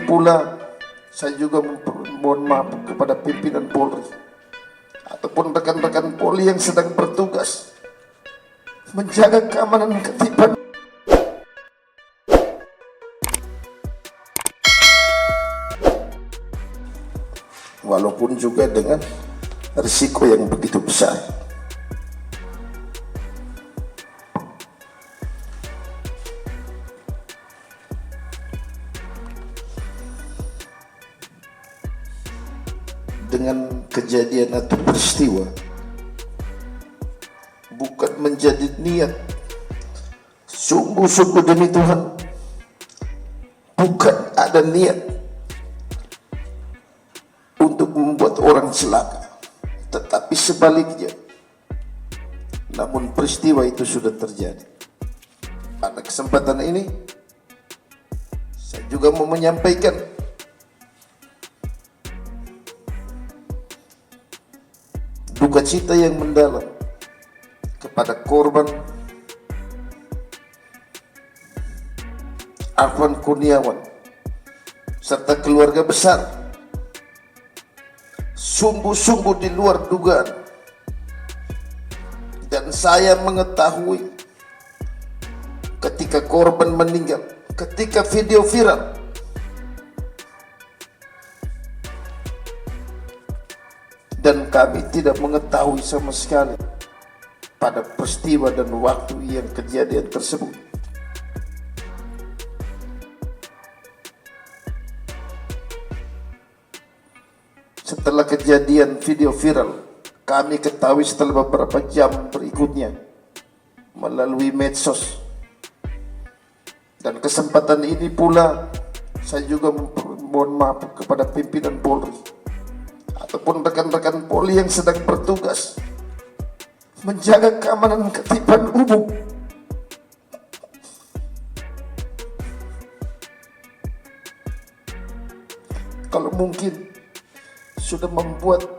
pula saya juga mohon maaf kepada pimpinan Polri ataupun rekan-rekan Polri yang sedang bertugas menjaga keamanan ketertiban. Walaupun juga dengan risiko yang begitu besar. Dengan kejadian atau peristiwa bukan menjadi niat, sungguh-sungguh demi Tuhan bukan ada niat untuk membuat orang celaka, tetapi sebaliknya. Namun peristiwa itu sudah terjadi. Pada kesempatan ini saya juga mau menyampaikan duka cita yang mendalam kepada korban Afwan Kurniawan serta keluarga besar. Sungguh-sungguh di luar dugaan, dan saya mengetahui ketika korban meninggal, ketika video viral, dan kami tidak mengetahui sama sekali pada peristiwa dan waktu yang kejadian tersebut. Setelah kejadian video viral, kami ketahui setelah beberapa jam berikutnya melalui medsos. Dan kesempatan ini pula saya juga mohon maaf kepada pimpinan Polri ataupun rekan-rekan Polri yang sedang bertugas menjaga keamanan ketertiban umum. Kalau mungkin sudah membuat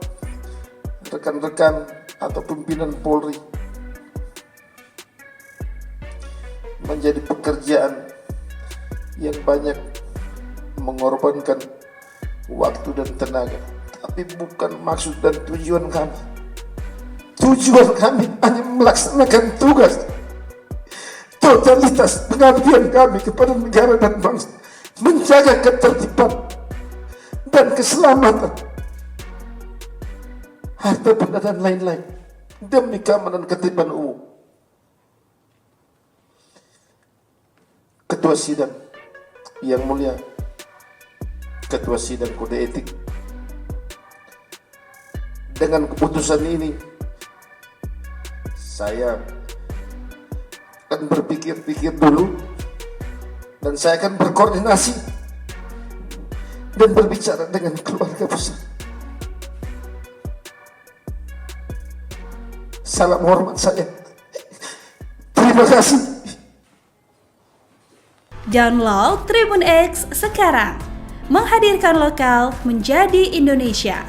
rekan-rekan atau pimpinan Polri menjadi pekerjaan yang banyak mengorbankan waktu dan tenaga, tapi bukan maksud dan tujuan kami. Tujuan kami hanya melaksanakan tugas totalitas pengabdian kami kepada negara dan bangsa, menjaga ketertiban dan keselamatan harta benda dan lain-lain demi keamanan ketertiban umum. Ketua Sidang yang mulia, Ketua Sidang Kode Etik, dengan keputusan ini saya akan berpikir-pikir dulu, dan saya akan berkoordinasi dan berbicara dengan keluarga besar. Salam hormat saya. Terima kasih. Download Tribun X sekarang, menghadirkan lokal menjadi Indonesia.